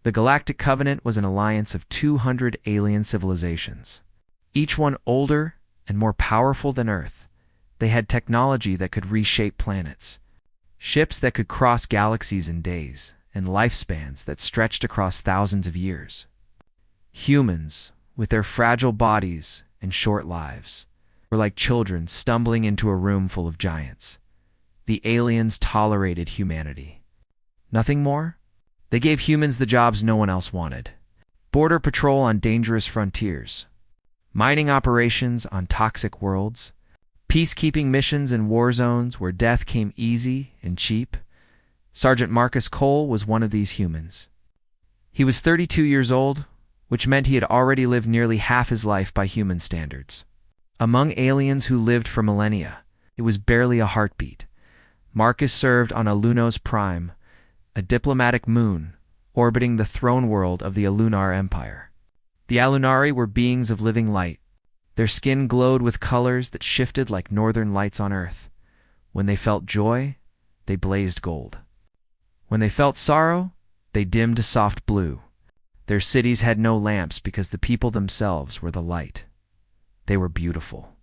The Galactic Covenant was an alliance of 200 alien civilizations, each one older and more powerful than Earth. They had technology that could reshape planets, ships that could cross galaxies in days, and lifespans that stretched across thousands of years. Humans, with their fragile bodies and short lives, were like children stumbling into a room full of giants. The aliens tolerated humanity. Nothing more? They gave humans the jobs no one else wanted. Border patrol on dangerous frontiers, mining operations on toxic worlds, peacekeeping missions in war zones where death came easy and cheap. Sergeant Marcus Cole was one of these humans. He was 32 years old, which meant he had already lived nearly half his life by human standards. Among aliens who lived for millennia, it was barely a heartbeat. Marcus served on Alunos Prime, a diplomatic moon orbiting the throne world of the Alunar Empire. The Alunari were beings of living light. Their skin glowed with colors that shifted like northern lights on Earth. When they felt joy, they blazed gold. When they felt sorrow, they dimmed to soft blue. Their cities had no lamps because the people themselves were the light. They were beautiful.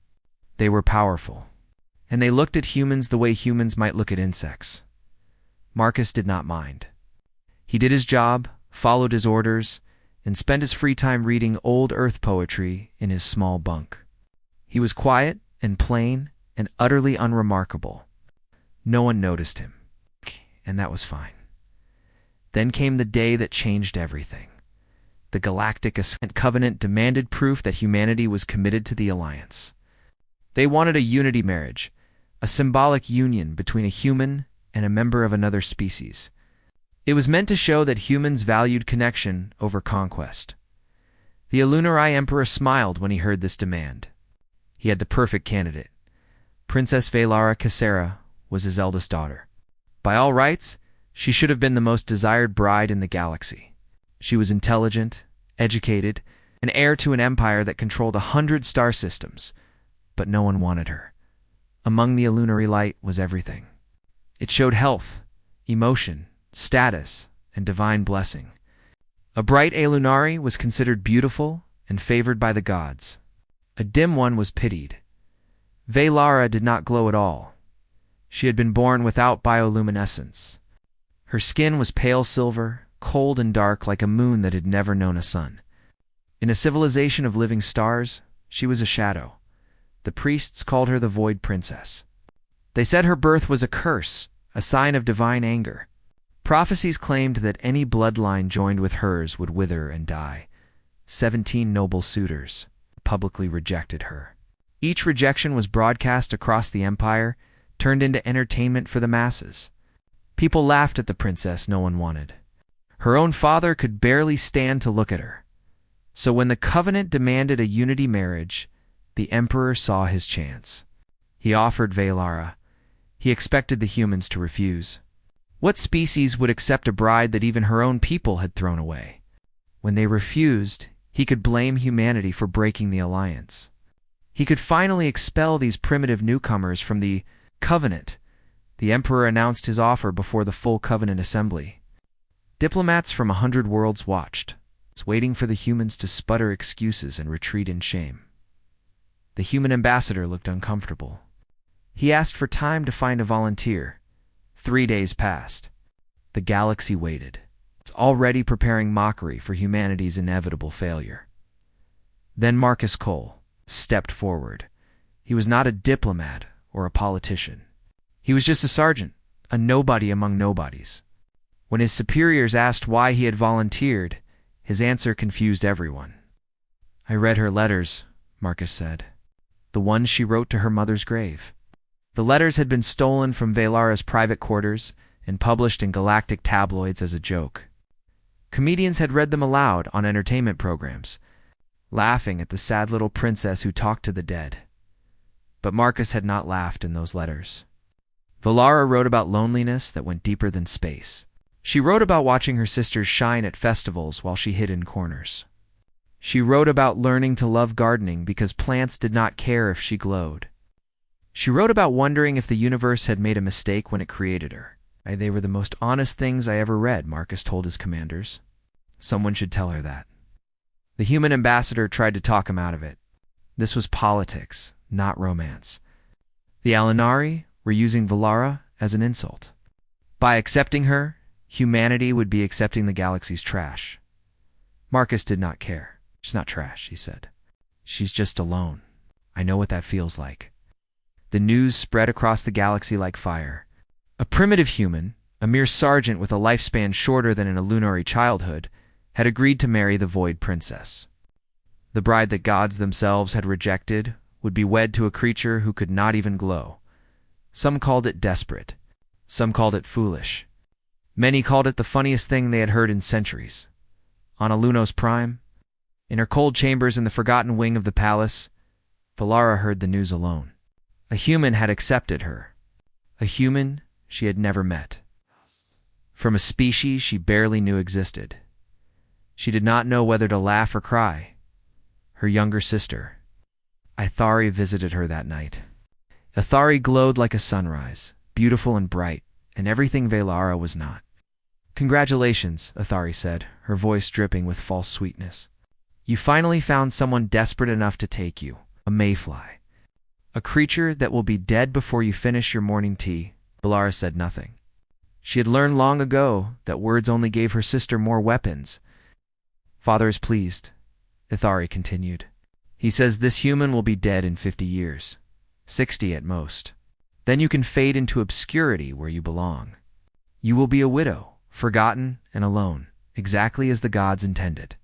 They were powerful. And they looked at humans the way humans might look at insects. Marcus did not mind. He did his job, followed his orders, and spent his free time reading old Earth poetry in his small bunk. He was quiet and plain and utterly unremarkable. No one noticed him, and that was fine. Then came the day that changed everything. The Galactic Covenant demanded proof that humanity was committed to the Alliance. They wanted a unity marriage, a symbolic union between a human and a member of another species. It was meant to show that humans valued connection over conquest. The Alunari Emperor smiled when he heard this demand. He had the perfect candidate. Princess Velara Cassera was his eldest daughter. By all rights, she should have been the most desired bride in the galaxy. She was intelligent, educated, an heir to an empire that controlled 100 star systems, but no one wanted her. Among the Alunari light was everything. It showed health, emotion, status, and divine blessing. A bright Alunari was considered beautiful and favored by the gods. A dim one was pitied. Velara did not glow at all. She had been born without bioluminescence. Her skin was pale silver, cold and dark like a moon that had never known a sun. In a civilization of living stars, she was a shadow. The priests called her the Void Princess. They said her birth was a curse, a sign of divine anger. Prophecies claimed that any bloodline joined with hers would wither and die. 17 noble suitors publicly rejected her. Each rejection was broadcast across the empire, turned into entertainment for the masses. People laughed at the princess no one wanted. Her own father could barely stand to look at her. So when the Covenant demanded a unity marriage, the Emperor saw his chance. He offered Velara. He expected the humans to refuse. What species would accept a bride that even her own people had thrown away? When they refused, he could blame humanity for breaking the alliance. He could finally expel these primitive newcomers from the Covenant. The Emperor announced his offer before the full Covenant assembly. Diplomats from 100 worlds watched, waiting for the humans to sputter excuses and retreat in shame. The human ambassador looked uncomfortable. He asked for time to find a volunteer. 3 days passed. The galaxy waited. It's already preparing mockery for humanity's inevitable failure. Then Marcus Cole stepped forward. He was not a diplomat or a politician. He was just a sergeant, a nobody among nobodies. When his superiors asked why he had volunteered, his answer confused everyone. "I read her letters," Marcus said. "The ones she wrote to her mother's grave." The letters had been stolen from Velara's private quarters and published in galactic tabloids as a joke. Comedians had read them aloud on entertainment programs, laughing at the sad little princess who talked to the dead. But Marcus had not laughed in those letters. Velara wrote about loneliness that went deeper than space. She wrote about watching her sisters shine at festivals while she hid in corners. She wrote about learning to love gardening because plants did not care if she glowed. She wrote about wondering if the universe had made a mistake when it created her. "They were the most honest things I ever read," Marcus told his commanders. Someone should tell her that. The human ambassador tried to talk him out of it. This was politics, not romance. The Alinari were using Valara as an insult. By accepting her, humanity would be accepting the galaxy's trash. Marcus did not care. She's not trash, he said. She's just alone. I know what that feels like. The news spread across the galaxy like fire. A primitive human, a mere sergeant with a lifespan shorter than an Illuminari childhood, had agreed to marry the Void Princess. The bride that gods themselves had rejected would be wed to a creature who could not even glow. Some called it desperate. Some called it foolish. Many called it the funniest thing they had heard in centuries. On Aluno's prime, in her cold chambers in the forgotten wing of the palace, Valara heard the news alone. A human had accepted her. A human she had never met. From a species she barely knew existed. She did not know whether to laugh or cry. Her younger sister, Ithari, visited her that night. Ithari glowed like a sunrise, beautiful and bright, and everything Valara was not. "Congratulations," Ithari said, her voice dripping with false sweetness. "You finally found someone desperate enough to take you, a mayfly. A creature that will be dead before you finish your morning tea." Valara said nothing. She had learned long ago that words only gave her sister more weapons. "Father is pleased," Ithari continued. "He says this human will be dead in 50 years, 60 at most. Then you can fade into obscurity where you belong. You will be a widow, forgotten and alone, exactly as the gods intended."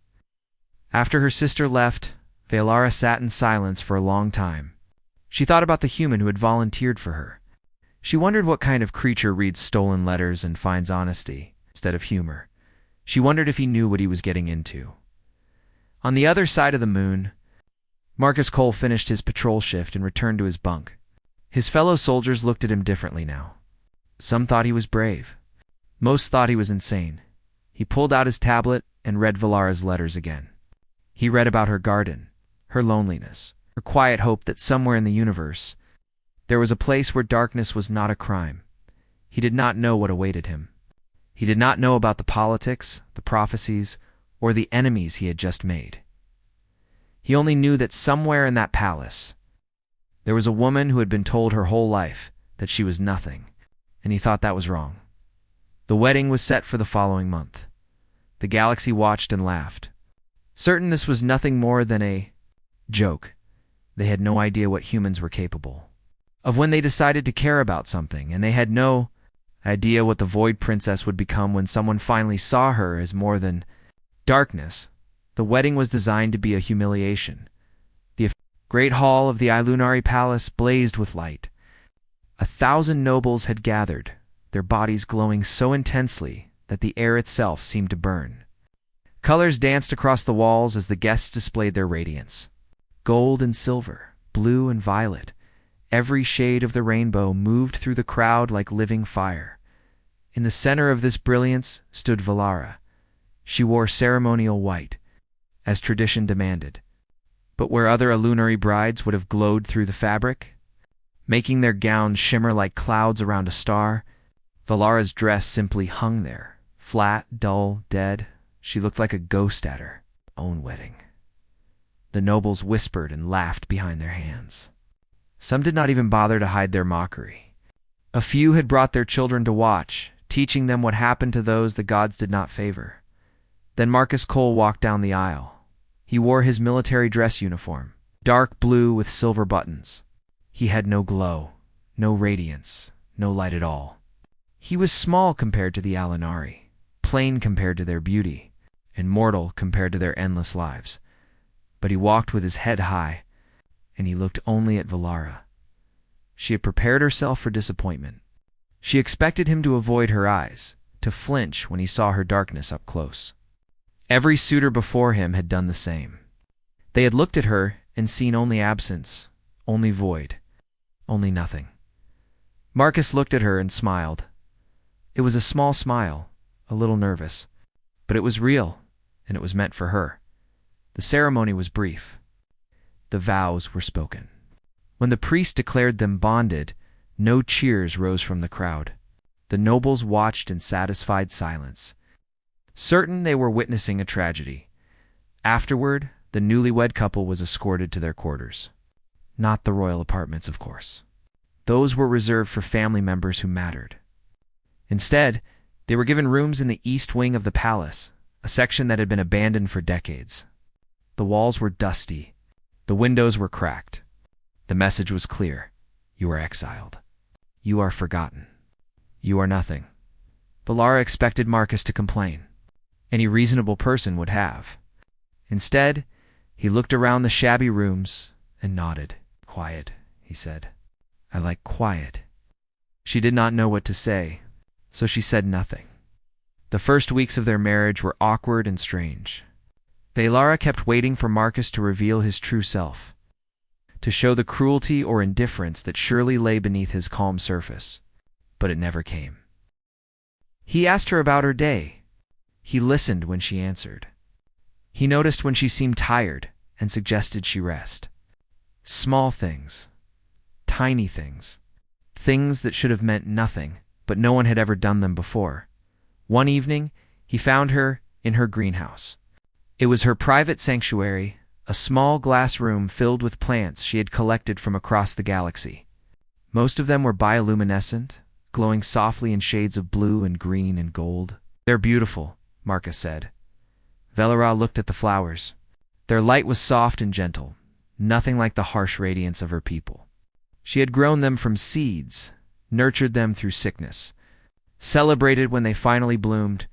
After her sister left, Valara sat in silence for a long time. She thought about the human who had volunteered for her. She wondered what kind of creature reads stolen letters and finds honesty instead of humor. She wondered if he knew what he was getting into. On the other side of the moon, Marcus Cole finished his patrol shift and returned to his bunk. His fellow soldiers looked at him differently now. Some thought he was brave. Most thought he was insane. He pulled out his tablet and read Valara's letters again. He read about her garden, her loneliness, her quiet hope that somewhere in the universe there was a place where darkness was not a crime. He did not know what awaited him. He did not know about the politics, the prophecies, or the enemies he had just made. He only knew that somewhere in that palace there was a woman who had been told her whole life that she was nothing, and he thought that was wrong. The wedding was set for the following month. The galaxy watched and laughed. Certain this was nothing more than a joke. They had no idea what humans were capable of when they decided to care about something, and they had no idea what the Void Princess would become when someone finally saw her as more than darkness. The wedding was designed to be a humiliation. The great hall of the Illuminari Palace blazed with light. 1,000 nobles had gathered, their bodies glowing so intensely that the air itself seemed to burn. Colors danced across the walls as the guests displayed their radiance. Gold and silver, blue and violet, every shade of the rainbow moved through the crowd like living fire. In the center of this brilliance stood Valara. She wore ceremonial white, as tradition demanded. But where other Illuminari brides would have glowed through the fabric, making their gowns shimmer like clouds around a star, Valara's dress simply hung there, flat, dull, dead. She looked like a ghost at her own wedding. The nobles whispered and laughed behind their hands. Some did not even bother to hide their mockery. A few had brought their children to watch, teaching them what happened to those the gods did not favor. Then Marcus Cole walked down the aisle. He wore his military dress uniform, dark blue with silver buttons. He had no glow, no radiance, no light at all. He was small compared to the Alinari, plain compared to their beauty, and mortal compared to their endless lives. But he walked with his head high, and he looked only at Valara. She had prepared herself for disappointment. She expected him to avoid her eyes, to flinch when he saw her darkness up close. Every suitor before him had done the same. They had looked at her and seen only absence, only void, only nothing. Marcus looked at her and smiled. It was a small smile, a little nervous, but it was real, and it was meant for her. The ceremony was brief. The vows were spoken. When the priest declared them bonded, no cheers rose from the crowd. The nobles watched in satisfied silence. certain they were witnessing a tragedy. Afterward, the newlywed couple was escorted to their quarters. Not the royal apartments, of course. Those were reserved for family members who mattered. Instead, they were given rooms in the east wing of the palace, a section that had been abandoned for decades. The walls were dusty. The windows were cracked. The message was clear. You are exiled. You are forgotten. You are nothing. Valara expected Marcus to complain. Any reasonable person would have. Instead, he looked around the shabby rooms and nodded. Quiet, he said. I like quiet. She did not know what to say, so she said nothing. The first weeks of their marriage were awkward and strange. Valara kept waiting for Marcus to reveal his true self, to show the cruelty or indifference that surely lay beneath his calm surface, but it never came. He asked her about her day. He listened when she answered. He noticed when she seemed tired and suggested she rest. Small things, tiny things, things that should have meant nothing, but no one had ever done them before. One evening, he found her in her greenhouse. It was her private sanctuary, a small glass room filled with plants she had collected from across the galaxy. Most of them were bioluminescent, glowing softly in shades of blue and green and gold. They're beautiful, Marcus said. Valara looked at the flowers. Their light was soft and gentle, nothing like the harsh radiance of her people. She had grown them from seeds, nurtured them through sickness. Celebrated when they finally bloomed,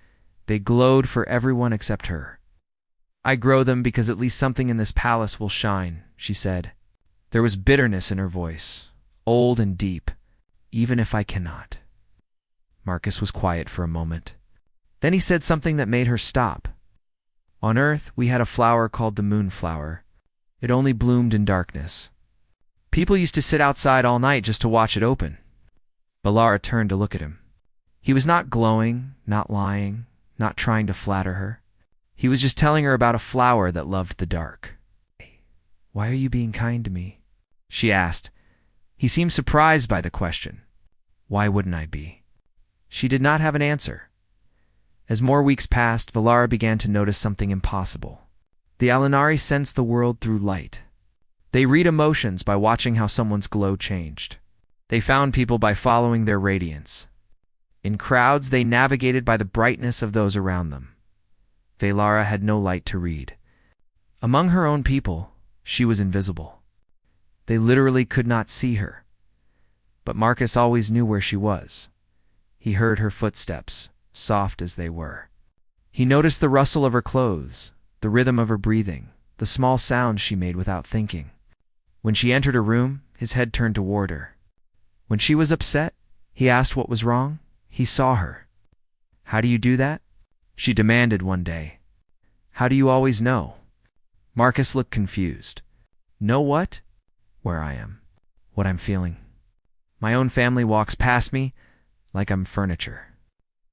they glowed for everyone except her. I grow them because at least something in this palace will shine, she said. There was bitterness in her voice, old and deep, even if I cannot. Marcus was quiet for a moment. Then he said something that made her stop. On Earth, we had a flower called the moonflower. It only bloomed in darkness. People used to sit outside all night just to watch it open. Valara turned to look at him. He was not glowing, not lying, not trying to flatter her. He was just telling her about a flower that loved the dark. Why are you being kind to me? She asked. He seemed surprised by the question. Why wouldn't I be? She did not have an answer. As more weeks passed, Valara began to notice something impossible. The Alinari sense the world through light. They read emotions by watching how someone's glow changed. They found people by following their radiance. In crowds, they navigated by the brightness of those around them. Valara had no light to read. Among her own people, she was invisible. They literally could not see her. But Marcus always knew where she was. He heard her footsteps, soft as they were. He noticed the rustle of her clothes, the rhythm of her breathing, the small sounds she made without thinking. When she entered a room, his head turned toward her. When she was upset, he asked what was wrong. He saw her. How do you do that? She demanded one day. How do you always know? Marcus looked confused. Know what? Where I am. What I'm feeling. My own family walks past me like I'm furniture.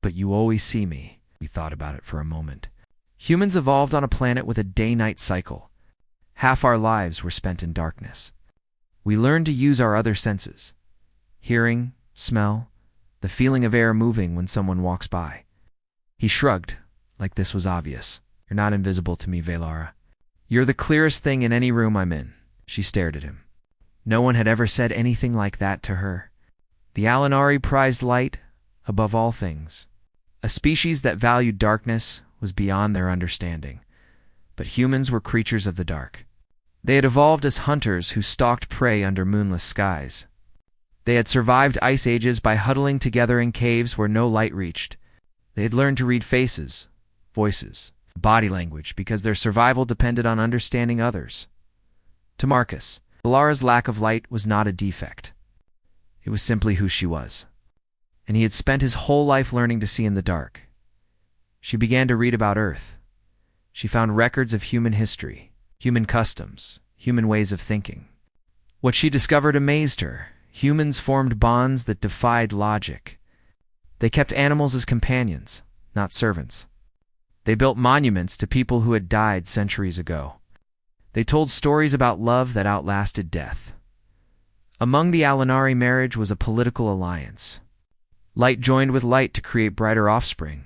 But you always see me. We thought about it for a moment. Humans evolved on a planet with a day-night cycle. Half our lives were spent in darkness. We learned to use our other senses. Hearing, smell, the feeling of air moving when someone walks by. He shrugged, like this was obvious. You're not invisible to me, Valara. You're the clearest thing in any room I'm in. She stared at him. No one had ever said anything like that to her. The Alinari prized light above all things. A species that valued darkness was beyond their understanding. But humans were creatures of the dark. They had evolved as hunters who stalked prey under moonless skies. They had survived ice ages by huddling together in caves where no light reached. They had learned to read faces, voices, body language because their survival depended on understanding others. To Marcus, Valara's lack of light was not a defect. It was simply who she was. And he had spent his whole life learning to see in the dark. She began to read about Earth. She found records of human history, human customs, human ways of thinking. What she discovered amazed her. Humans formed bonds that defied logic. They kept animals as companions, not servants. They built monuments to people who had died centuries ago. They told stories about love that outlasted death. Among the Alinari, marriage was a political alliance. Light joined with light to create brighter offspring.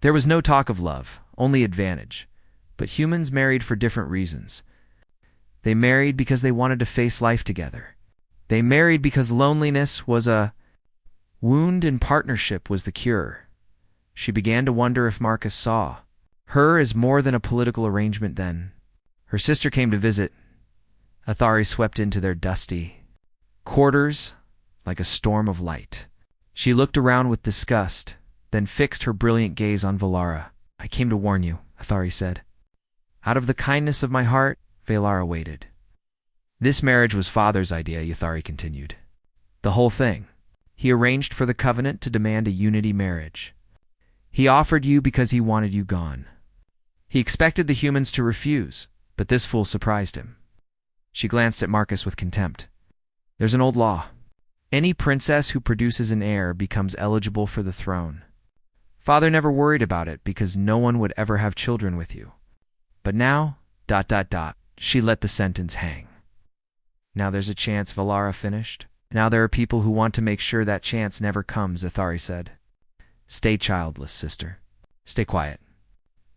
There was no talk of love, only advantage. But humans married for different reasons. They married because they wanted to face life together. They married because loneliness was a wound and partnership was the cure. She began to wonder if Marcus saw her as more than a political arrangement then. Her sister came to visit. Athari swept into their dusty quarters like a storm of light. She looked around with disgust, then fixed her brilliant gaze on Valara. "I came to warn you," Athari said. "Out of the kindness of my heart," Valara waited. "This marriage was Father's idea," Athari continued. "The whole thing. He arranged for the covenant to demand a unity marriage. He offered you because he wanted you gone. He expected the humans to refuse, but this fool surprised him." She glanced at Marcus with contempt. "There's an old law. Any princess who produces an heir becomes eligible for the throne. Father never worried about it because no one would ever have children with you. But now, ... She let the sentence hang. "Now there's a chance," Valara finished. "Now there are people who want to make sure that chance never comes," Athari said. "Stay childless, sister. Stay quiet.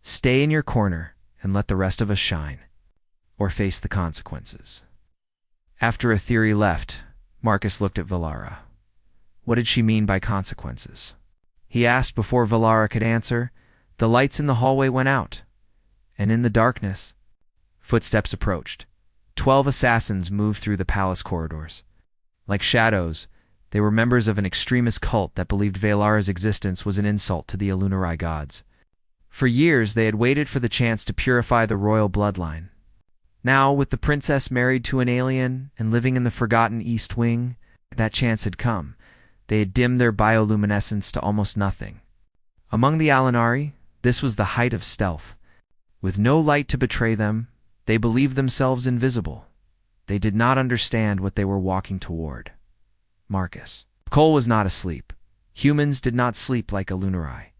Stay in your corner and let the rest of us shine, or face the consequences." After Athari left, Marcus looked at Valara. What did she mean by consequences? He asked before Valara could answer. The lights in the hallway went out, and in the darkness, footsteps approached. 12 assassins moved through the palace corridors. Like shadows, they were members of an extremist cult that believed Valara's existence was an insult to the Illuminari gods. For years, they had waited for the chance to purify the royal bloodline. Now, with the princess married to an alien and living in the forgotten East Wing, that chance had come. They had dimmed their bioluminescence to almost nothing. Among the Alinari, this was the height of stealth. With no light to betray them, they believed themselves invisible. They did not understand what they were walking toward. Marcus. Cole was not asleep. Humans did not sleep like Illuminari.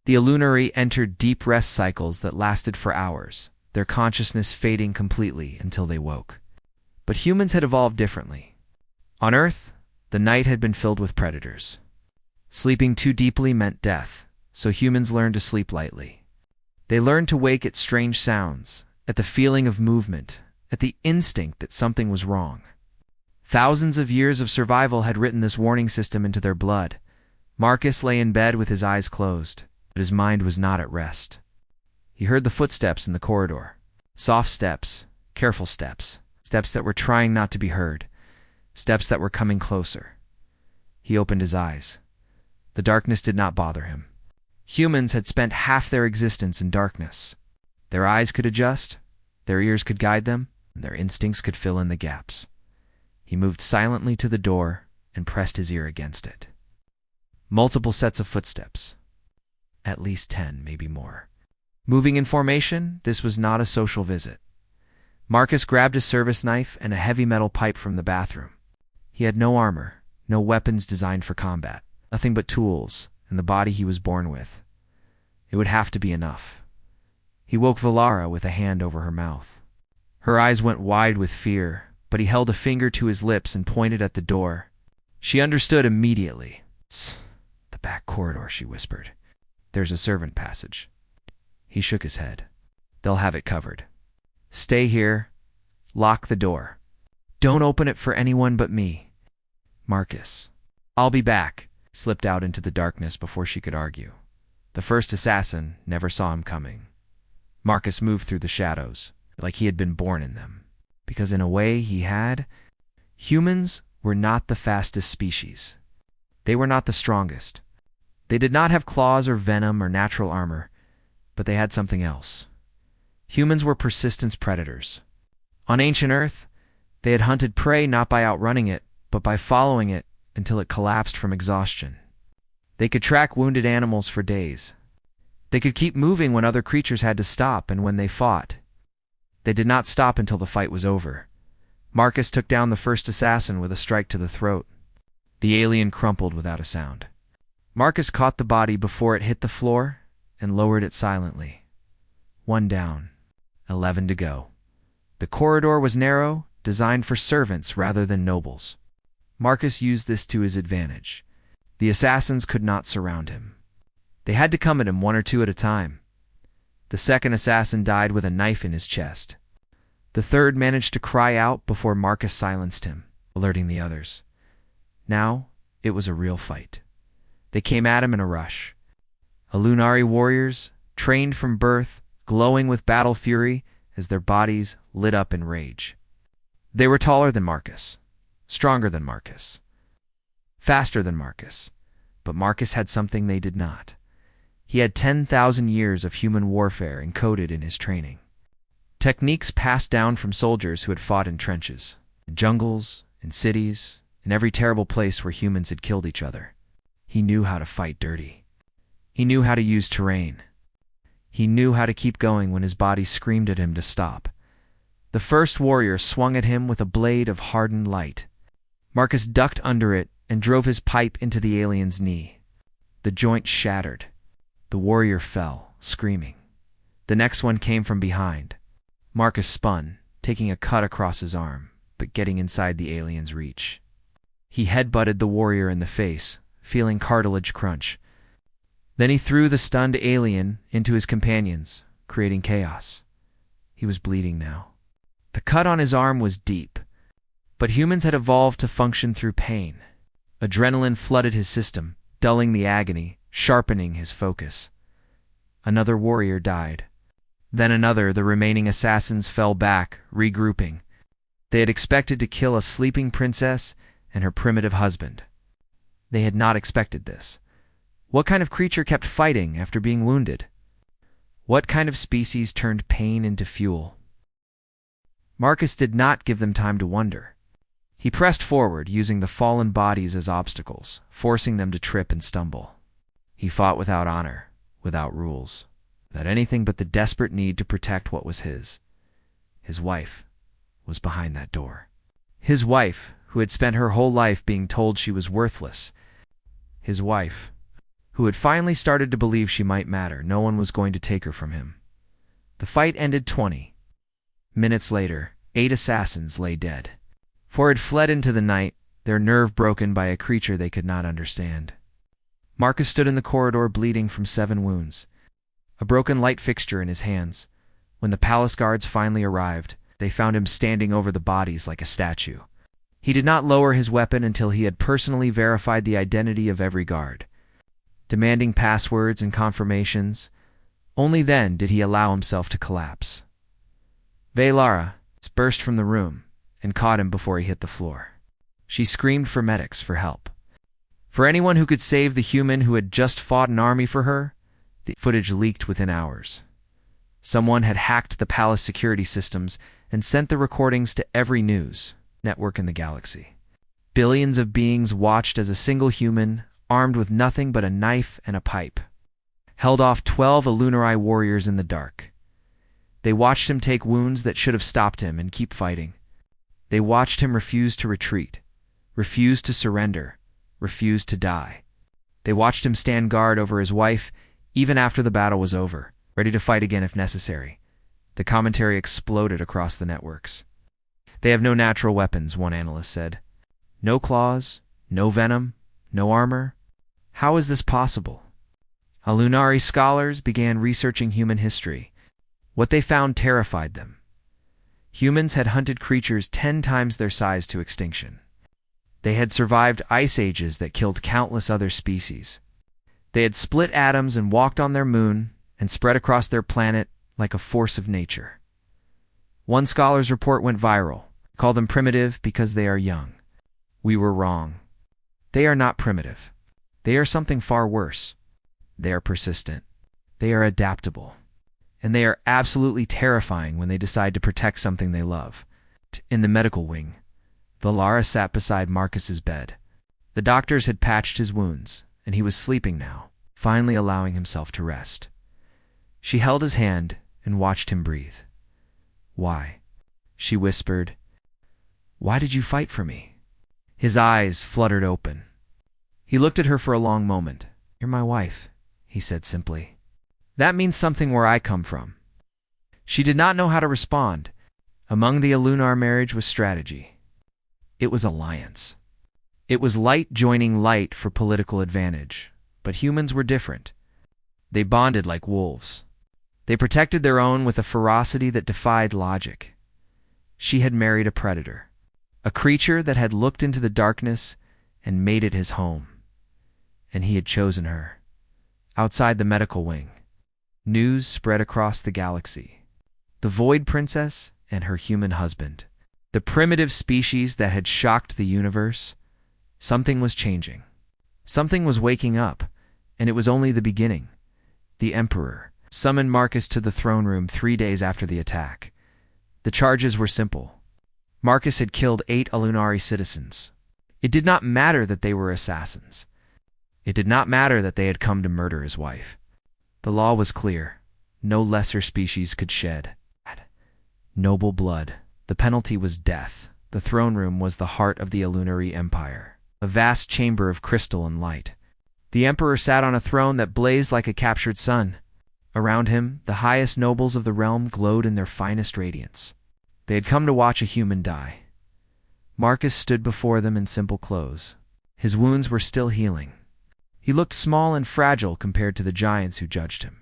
The Illuminari entered deep rest cycles that lasted for hours, their consciousness fading completely until they woke. But humans had evolved differently. On Earth, the night had been filled with predators. Sleeping too deeply meant death, so humans learned to sleep lightly. They learned to wake at strange sounds, at the feeling of movement, at the instinct that something was wrong. Thousands of years of survival had written this warning system into their blood. Marcus lay in bed with his eyes closed, but his mind was not at rest. He heard the footsteps in the corridor. Soft steps, careful steps, steps that were trying not to be heard, steps that were coming closer. He opened his eyes. The darkness did not bother him. Humans had spent half their existence in darkness. Their eyes could adjust, their ears could guide them, and their instincts could fill in the gaps. He moved silently to the door and pressed his ear against it. Multiple sets of footsteps. At least 10, maybe more. Moving in formation, this was not a social visit. Marcus grabbed a service knife and a heavy metal pipe from the bathroom. He had no armor, no weapons designed for combat, nothing but tools and the body he was born with. It would have to be enough. He woke Valara with a hand over her mouth. Her eyes went wide with fear, but he held a finger to his lips and pointed at the door. She understood immediately. "The back corridor," she whispered. "There's a servant passage." He shook his head. "They'll have it covered. Stay here. Lock the door. Don't open it for anyone but me." Marcus. "I'll be back," slipped out into the darkness before she could argue. The first assassin never saw him coming. Marcus moved through the shadows, like he had been born in them. Because in a way he had. Humans were not the fastest species. They were not the strongest. They did not have claws or venom or natural armor, but they had something else. Humans were persistence predators. On ancient Earth, they had hunted prey not by outrunning it, but by following it until it collapsed from exhaustion. They could track wounded animals for days. They could keep moving when other creatures had to stop, and when they fought, they did not stop until the fight was over. Marcus took down the first assassin with a strike to the throat. The alien crumpled without a sound. Marcus caught the body before it hit the floor and lowered it silently. 1 down, 11 to go. The corridor was narrow, designed for servants rather than nobles. Marcus used this to his advantage. The assassins could not surround him. They had to come at him one or two at a time. The second assassin died with a knife in his chest. The third managed to cry out before Marcus silenced him, alerting the others. Now, it was a real fight. They came at him in a rush. Illuminari warriors, trained from birth, glowing with battle fury as their bodies lit up in rage. They were taller than Marcus, stronger than Marcus, faster than Marcus, but Marcus had something they did not. He had 10,000 years of human warfare encoded in his training. Techniques passed down from soldiers who had fought in trenches, in jungles, in cities, in every terrible place where humans had killed each other. He knew how to fight dirty. He knew how to use terrain. He knew how to keep going when his body screamed at him to stop. The first warrior swung at him with a blade of hardened light. Marcus ducked under it and drove his pipe into the alien's knee. The joint shattered. The warrior fell, screaming. The next one came from behind. Marcus spun, taking a cut across his arm, but getting inside the alien's reach. He headbutted the warrior in the face, feeling cartilage crunch. Then he threw the stunned alien into his companions, creating chaos. He was bleeding now. The cut on his arm was deep, but humans had evolved to function through pain. Adrenaline flooded his system, dulling the agony, sharpening his focus. Another warrior died. Then another. The remaining assassins fell back, regrouping. They had expected to kill a sleeping princess and her primitive husband. They had not expected this. What kind of creature kept fighting after being wounded? What kind of species turned pain into fuel? Marcus did not give them time to wonder. He pressed forward, using the fallen bodies as obstacles, forcing them to trip and stumble. He fought without honor, without rules, without anything but the desperate need to protect what was his. His wife was behind that door. His wife, who had spent her whole life being told she was worthless. His wife, who had finally started to believe she might matter. No one was going to take her from him. The fight ended 20 minutes later. 8 assassins lay dead. 4 had fled into the night, their nerve broken by a creature they could not understand. Marcus stood in the corridor bleeding from 7 wounds, a broken light fixture in his hands. When the palace guards finally arrived, they found him standing over the bodies like a statue. He did not lower his weapon until he had personally verified the identity of every guard, demanding passwords and confirmations. Only then did he allow himself to collapse. Velara burst from the room and caught him before he hit the floor. She screamed for medics, for help. For anyone who could save the human who had just fought an army for her. The footage leaked within hours. Someone had hacked the palace security systems and sent the recordings to every news network in the galaxy. Billions of beings watched as a single human, armed with nothing but a knife and a pipe, held off 12 Illuminari warriors in the dark. They watched him take wounds that should have stopped him and keep fighting. They watched him refuse to retreat, refuse to surrender, refuse to die. They watched him stand guard over his wife even after the battle was over, ready to fight again if necessary. The commentary exploded across the networks. They have no natural weapons, one analyst said. No claws, no venom, no armor. How is this possible? Illuminari scholars began researching human history. What they found terrified them. Humans had hunted creatures 10 times their size to extinction. They had survived ice ages that killed countless other species. They had split atoms and walked on their moon and spread across their planet like a force of nature. One scholar's report went viral. Call them primitive because they are young. We were wrong. They are not primitive. They are something far worse. They are persistent. They are adaptable. And they are absolutely terrifying when they decide to protect something they love. In the medical wing, Velara sat beside Marcus's bed. The doctors had patched his wounds, and he was sleeping now, finally allowing himself to rest. She held his hand and watched him breathe. Why? She whispered. Why did you fight for me? His eyes fluttered open. He looked at her for a long moment. You're my wife, he said simply. That means something where I come from. She did not know how to respond. Among the Illuminar marriage was strategy. It was alliance. It was light joining light for political advantage. But humans were different. They bonded like wolves. They protected their own with a ferocity that defied logic. She had married a predator, a creature that had looked into the darkness and made it his home. And he had chosen her. Outside the medical wing, news spread across the galaxy. The Void Princess and her human husband, the primitive species that had shocked the universe, something was changing. Something was waking up, and it was only the beginning. The Emperor summoned Marcus to the throne room 3 days after the attack. The charges were simple. Marcus had killed 8 Alunari citizens. It did not matter that they were assassins. It did not matter that they had come to murder his wife. The law was clear. No lesser species could shed noble blood. The penalty was death. The throne room was the heart of the Alunari Empire, a vast chamber of crystal and light. The Emperor sat on a throne that blazed like a captured sun. Around him, the highest nobles of the realm glowed in their finest radiance. They had come to watch a human die. Marcus stood before them in simple clothes. His wounds were still healing. He looked small and fragile compared to the giants who judged him.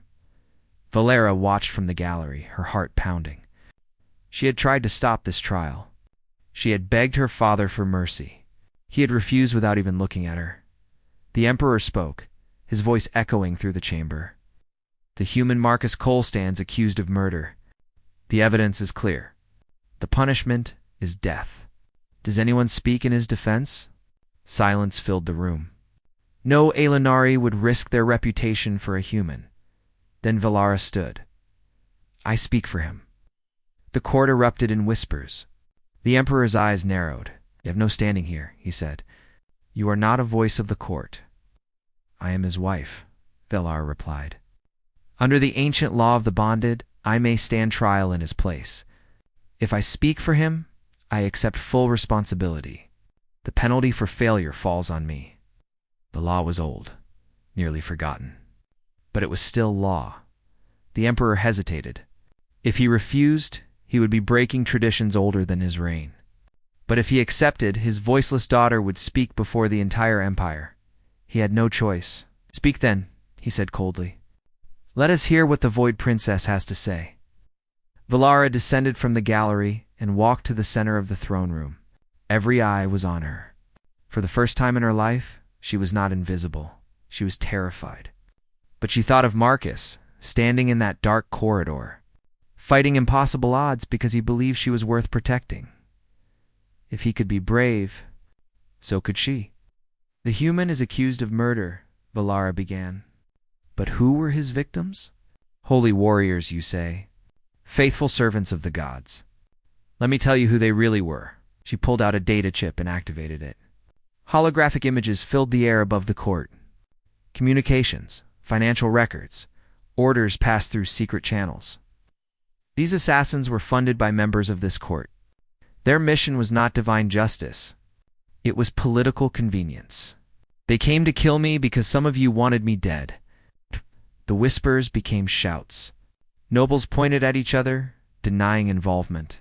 Valera watched from the gallery, her heart pounding. She had tried to stop this trial. She had begged her father for mercy. He had refused without even looking at her. The Emperor spoke, his voice echoing through the chamber. The human Marcus Cole stands accused of murder. The evidence is clear. The punishment is death. Does anyone speak in his defense? Silence filled the room. No Alunari would risk their reputation for a human. Then Valara stood. I speak for him. The court erupted in whispers. The Emperor's eyes narrowed. You have no standing here, he said. You are not a voice of the court. I am his wife, Valara replied. Under the ancient law of the bonded, I may stand trial in his place. If I speak for him, I accept full responsibility. The penalty for failure falls on me. The law was old, nearly forgotten. But it was still law. The Emperor hesitated. If he refused, he would be breaking traditions older than his reign. But if he accepted, his voiceless daughter would speak before the entire empire. He had no choice. Speak then, he said coldly. Let us hear what the Void Princess has to say. Valara descended from the gallery and walked to the center of the throne room. Every eye was on her. For the first time in her life, she was not invisible. She was terrified. But she thought of Marcus, standing in that dark corridor, fighting impossible odds because he believed she was worth protecting. If he could be brave, so could she. The human is accused of murder, Valara began. But who were his victims? Holy warriors, you say. Faithful servants of the gods. Let me tell you who they really were. She pulled out a data chip and activated it. Holographic images filled the air above the court. Communications, financial records, orders passed through secret channels. These assassins were funded by members of this court. Their mission was not divine justice. It was political convenience. They came to kill me because some of you wanted me dead. The whispers became shouts. Nobles pointed at each other, denying involvement.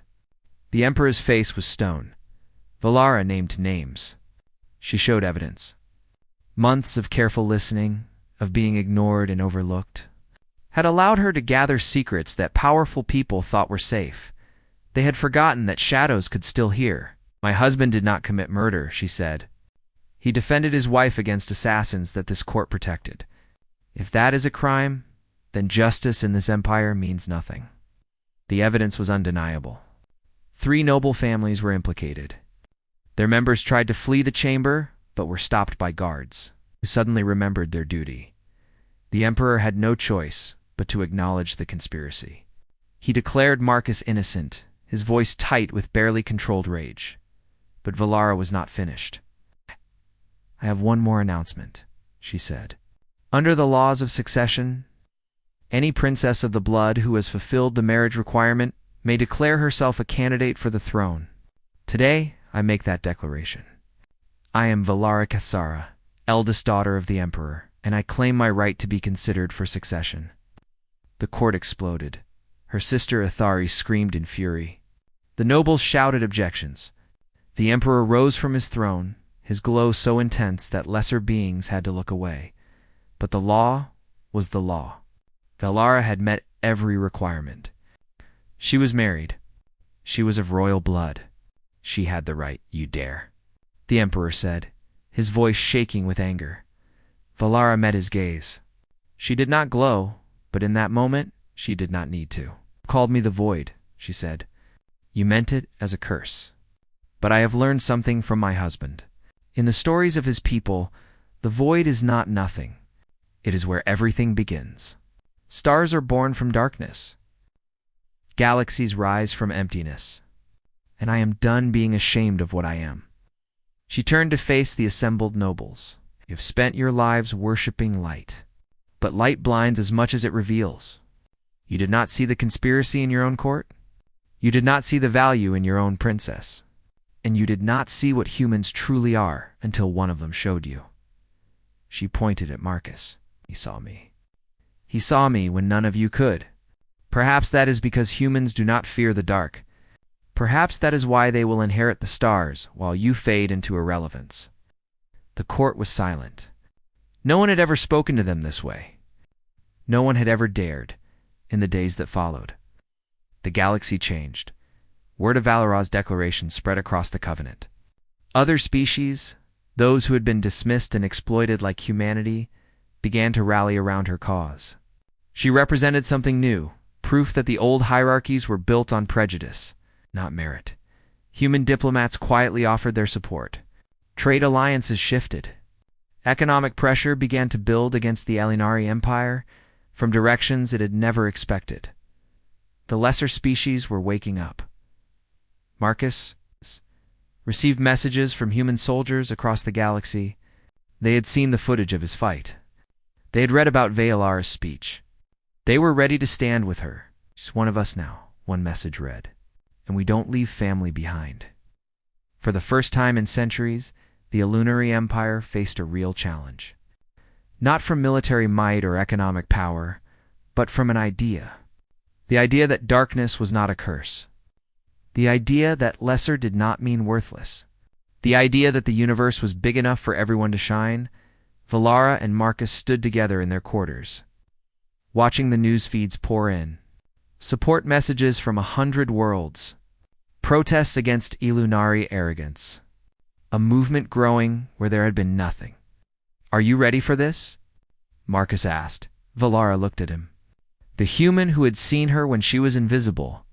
The Emperor's face was stone. Valara named names. She showed evidence. Months of careful listening, of being ignored and overlooked, had allowed her to gather secrets that powerful people thought were safe. They had forgotten that shadows could still hear. My husband did not commit murder, she said. He defended his wife against assassins that this court protected. If that is a crime, then justice in this empire means nothing. The evidence was undeniable. 3 noble families were implicated. Their members tried to flee the chamber, but were stopped by guards, who suddenly remembered their duty. The Emperor had no choice but to acknowledge the conspiracy. He declared Marcus innocent, his voice tight with barely controlled rage. But Valara was not finished. I have one more announcement, she said. Under the laws of succession, any princess of the blood who has fulfilled the marriage requirement may declare herself a candidate for the throne. Today, I make that declaration. I am Valara Kasara, eldest daughter of the Emperor, and I claim my right to be considered for succession. The court exploded. Her sister Athari screamed in fury. The nobles shouted objections. The Emperor rose from his throne, his glow so intense that lesser beings had to look away. But the law was the law. Valara had met every requirement. She was married. She was of royal blood. She had the right. You dare, the Emperor said, his voice shaking with anger. Valara met his gaze. She did not glow, but in that moment, she did not need to. Called me the Void, she said. You meant it as a curse. But I have learned something from my husband. In the stories of his people, the void is not nothing. It is where everything begins. Stars are born from darkness. Galaxies rise from emptiness. And I am done being ashamed of what I am. She turned to face the assembled nobles. You have spent your lives worshipping light. But light blinds as much as it reveals. You did not see the conspiracy in your own court. You did not see the value in your own princess. And you did not see what humans truly are until one of them showed you. She pointed at Marcus. He saw me. He saw me when none of you could. Perhaps that is because humans do not fear the dark. Perhaps that is why they will inherit the stars while you fade into irrelevance. The court was silent. No one had ever spoken to them this way. No one had ever dared in the days that followed. The galaxy changed. Word of Valara's declaration spread across the Covenant. Other species, those who had been dismissed and exploited like humanity, began to rally around her cause. She represented something new, proof that the old hierarchies were built on prejudice, not merit. Human diplomats quietly offered their support. Trade alliances shifted. Economic pressure began to build against the Alinari Empire from directions it had never expected. The lesser species were waking up. Marcus received messages from human soldiers across the galaxy. They had seen the footage of his fight. They had read about Valara's speech. They were ready to stand with her. She's one of us now, one message read. And we don't leave family behind. For the first time in centuries, the Illuminary Empire faced a real challenge. Not from military might or economic power, but from an idea. The idea that darkness was not a curse. The idea that lesser did not mean worthless. The idea that the universe was big enough for everyone to shine. Valara and Marcus stood together in their quarters, watching the news feeds pour in. Support messages from 100 worlds. Protests against Illuminari arrogance. A movement growing where there had been nothing. Are you ready for this? Marcus asked. Valara looked at him. The human who had seen her when she was invisible.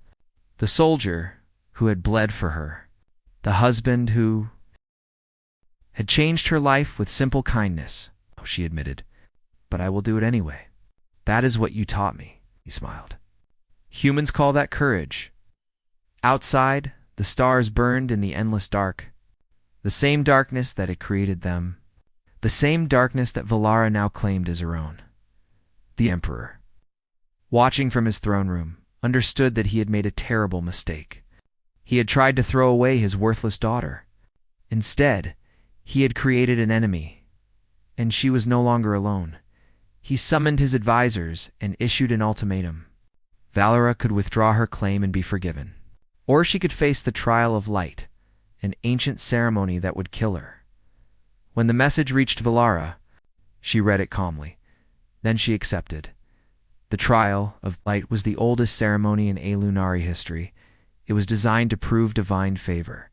The soldier who had bled for her. The husband who had changed her life with simple kindness. Oh, she admitted. But I will do it anyway. That is what you taught me, he smiled. Humans call that courage. Outside, the stars burned in the endless dark. The same darkness that had created them. The same darkness that Valara now claimed as her own. The Emperor, watching from his throne room, understood that he had made a terrible mistake. He had tried to throw away his worthless daughter. Instead, he had created an enemy, and she was no longer alone. He summoned his advisors and issued an ultimatum. Valara could withdraw her claim and be forgiven. Or she could face the trial of light, an ancient ceremony that would kill her. When the message reached Valara, she read it calmly. Then she accepted. The trial of light was the oldest ceremony in Illuminari history. It was designed to prove divine favor.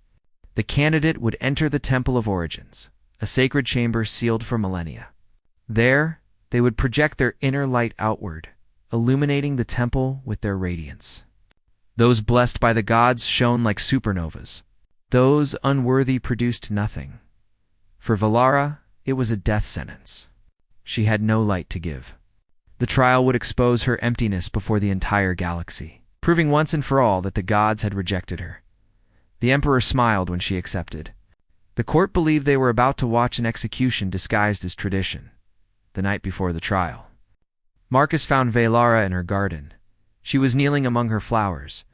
The candidate would enter the Temple of Origins, a sacred chamber sealed for millennia. There, they would project their inner light outward, illuminating the temple with their radiance. Those blessed by the gods shone like supernovas. Those unworthy produced nothing. For Valara, it was a death sentence. She had no light to give. The trial would expose her emptiness before the entire galaxy, proving once and for all that the gods had rejected her. The Emperor smiled when she accepted. The court believed they were about to watch an execution disguised as tradition, the night before the trial. Marcus found Valara in her garden. She was kneeling among her flowers,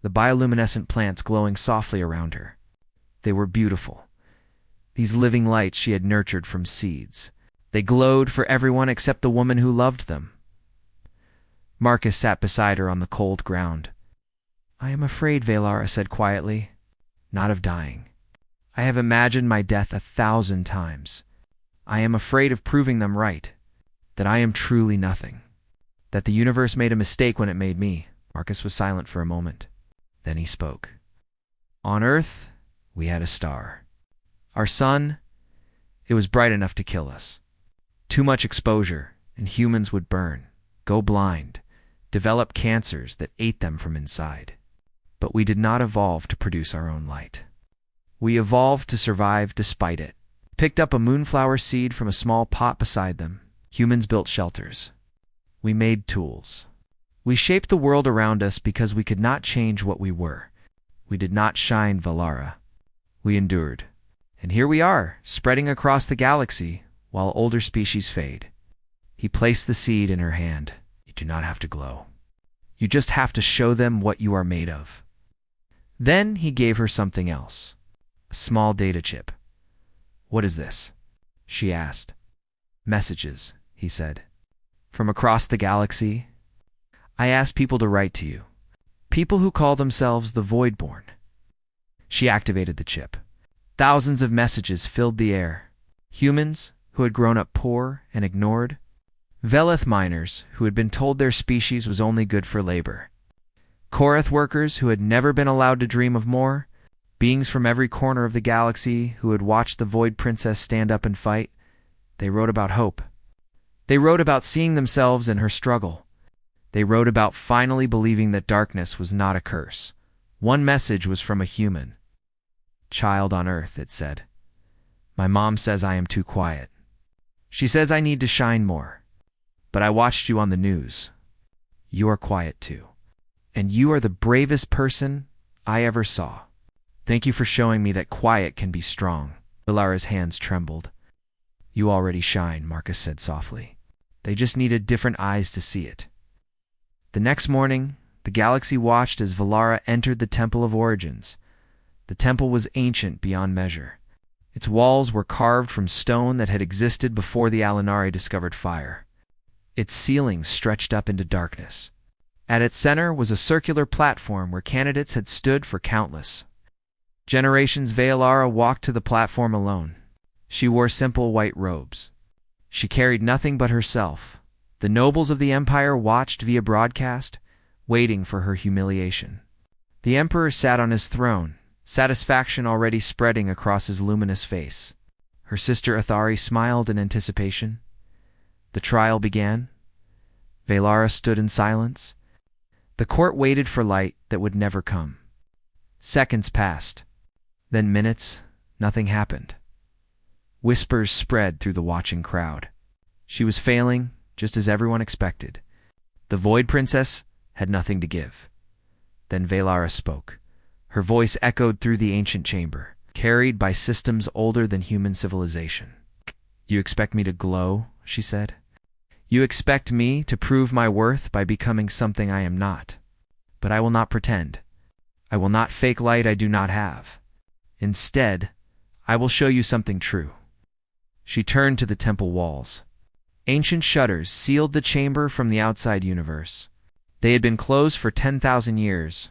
the bioluminescent plants glowing softly around her. They were beautiful. These living lights she had nurtured from seeds. They glowed for everyone except the woman who loved them. Marcus sat beside her on the cold ground. I am afraid, Valara said quietly. Not of dying. I have imagined my death 1,000 times. I am afraid of proving them right. that I am truly nothing, that the universe made a mistake when it made me. Marcus was silent for a moment. Then he spoke. On Earth, we had a star. Our sun, it was bright enough to kill us. Too much exposure, and humans would burn, go blind, develop cancers that ate them from inside. But we did not evolve to produce our own light. We evolved to survive despite it. Picked up a moonflower seed from a small pot beside them. Humans built shelters. We made tools. We shaped the world around us because we could not change what we were. We did not shine Valara. We endured. And here we are, spreading across the galaxy, while older species fade. He placed the seed in her hand. You do not have to glow. You just have to show them what you are made of. Then he gave her something else. A small data chip. What is this? She asked. Messages, he said. From across the galaxy. I asked people to write to you. People who call themselves the Voidborn. She activated the chip. Thousands of messages filled the air. Humans who had grown up poor and ignored. Velith miners who had been told their species was only good for labor. Korath workers who had never been allowed to dream of more. Beings from every corner of the galaxy who had watched the Void Princess stand up and fight. They wrote about hope. They wrote about seeing themselves in her struggle. They wrote about finally believing that darkness was not a curse. One message was from a human. Child on Earth, it said. My mom says I am too quiet. She says I need to shine more. But I watched you on the news. You are quiet too. And you are the bravest person I ever saw. Thank you for showing me that quiet can be strong. Valara's hands trembled. You already shine, Marcus said softly. They just needed different eyes to see it. The next morning, the galaxy watched as Valara entered the Temple of Origins. The temple was ancient beyond measure. Its walls were carved from stone that had existed before the Alinari discovered fire. Its ceiling stretched up into darkness. At its center was a circular platform where candidates had stood for countless generations. Valara walked to the platform alone. She wore simple white robes. She carried nothing but herself. The nobles of the Empire watched via broadcast, waiting for her humiliation. The Emperor sat on his throne, satisfaction already spreading across his luminous face. Her sister Athari smiled in anticipation. The trial began. Valara stood in silence. The court waited for light that would never come. Seconds passed. Then minutes. Nothing happened. Whispers spread through the watching crowd. She was failing, just as everyone expected. The Void Princess had nothing to give. Then Valara spoke. Her voice echoed through the ancient chamber, carried by systems older than human civilization. You expect me to glow, she said. You expect me to prove my worth by becoming something I am not. But I will not pretend. I will not fake light I do not have. Instead, I will show you something true. She turned to the temple walls. Ancient shutters sealed the chamber from the outside universe. They had been closed for 10,000 years.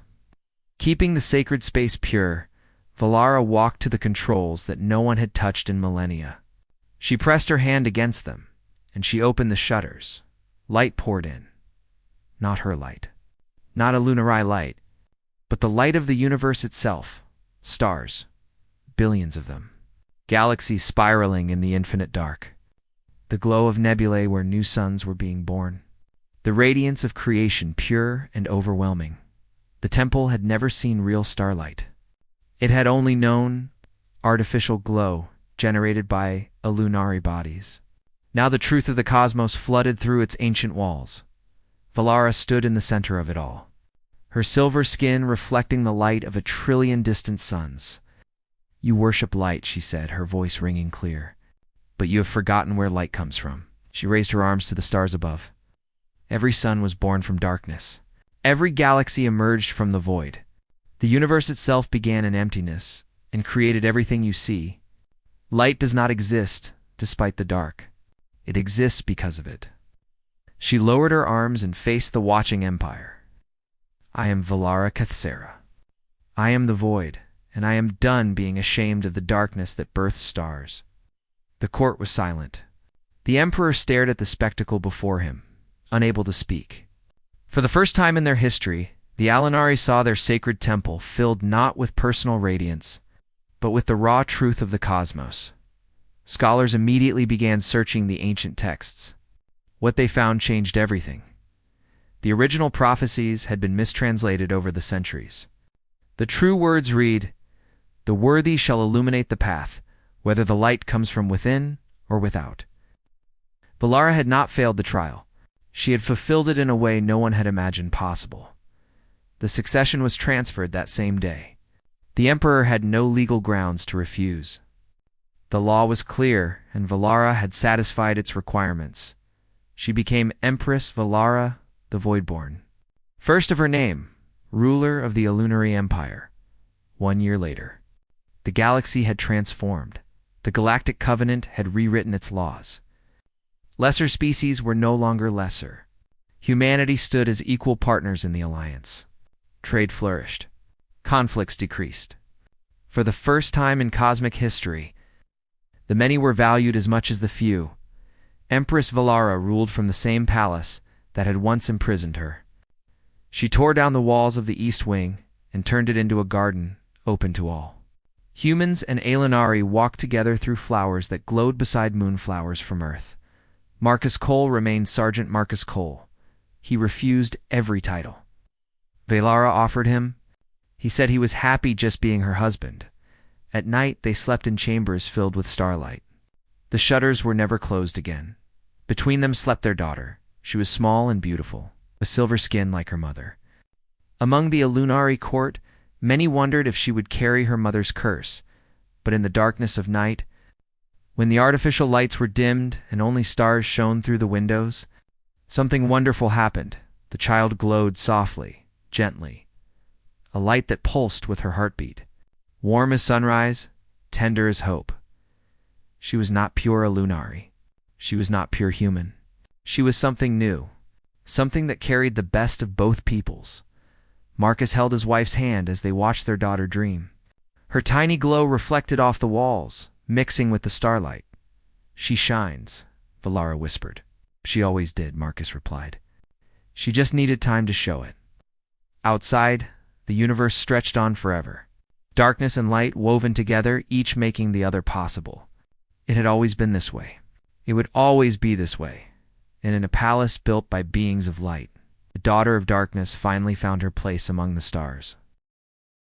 Keeping the sacred space pure, Valara walked to the controls that no one had touched in millennia. She pressed her hand against them, and she opened the shutters. Light poured in. Not her light. Not a Lunari light, but the light of the universe itself. Stars. Billions of them. Galaxies spiraling in the infinite dark. The glow of nebulae where new suns were being born. The radiance of creation pure and overwhelming. The temple had never seen real starlight. It had only known artificial glow generated by Lunari bodies. Now the truth of the cosmos flooded through its ancient walls. Valara stood in the center of it all, her silver skin reflecting the light of 1 trillion distant suns. You worship light, she said, her voice ringing clear. But you have forgotten where light comes from. She raised her arms to the stars above. Every sun was born from darkness. Every galaxy emerged from the void. The universe itself began in emptiness and created everything you see. Light does not exist despite the dark. It exists because of it. She lowered her arms and faced the watching empire. I am Valara Kathsera. I am the void, and I am done being ashamed of the darkness that births stars. The court was silent. The emperor stared at the spectacle before him, unable to speak. For the first time in their history, the Alinari saw their sacred temple filled not with personal radiance, but with the raw truth of the cosmos. Scholars immediately began searching the ancient texts. What they found changed everything. The original prophecies had been mistranslated over the centuries. The true words read, "The worthy shall illuminate the path, whether the light comes from within or without." Valara had not failed the trial. She had fulfilled it in a way no one had imagined possible. The succession was transferred that same day. The emperor had no legal grounds to refuse. The law was clear, and Valara had satisfied its requirements. She became Empress Valara the Voidborn, first of her name, ruler of the Illuminary Empire. 1 year later, the galaxy had transformed. The Galactic Covenant had rewritten its laws. Lesser species were no longer lesser. Humanity stood as equal partners in the alliance. Trade flourished. Conflicts decreased. For the first time in cosmic history, the many were valued as much as the few. Empress Valara ruled from the same palace that had once imprisoned her. She tore down the walls of the East Wing and turned it into a garden open to all. Humans and Alinari walked together through flowers that glowed beside moonflowers from Earth. Marcus Cole remained Sergeant Marcus Cole. He refused every title. Valara offered him. He said he was happy just being her husband. At night, they slept in chambers filled with starlight. The shutters were never closed again. Between them slept their daughter. She was small and beautiful, a silver skin like her mother. Among the Illuminari court, many wondered if she would carry her mother's curse, but in the darkness of night, when the artificial lights were dimmed and only stars shone through the windows, something wonderful happened. The child glowed softly, gently, a light that pulsed with her heartbeat, warm as sunrise, tender as hope. She was not pure Illuminari. She was not pure human. She was something new, something that carried the best of both peoples. Marcus held his wife's hand as they watched their daughter dream. Her tiny glow reflected off the walls, mixing with the starlight. "She shines," Valara whispered. "She always did," Marcus replied. "She just needed time to show it." Outside, the universe stretched on forever. Darkness and light woven together, each making the other possible. It had always been this way. It would always be this way. And in a palace built by beings of light, the daughter of darkness finally found her place among the stars.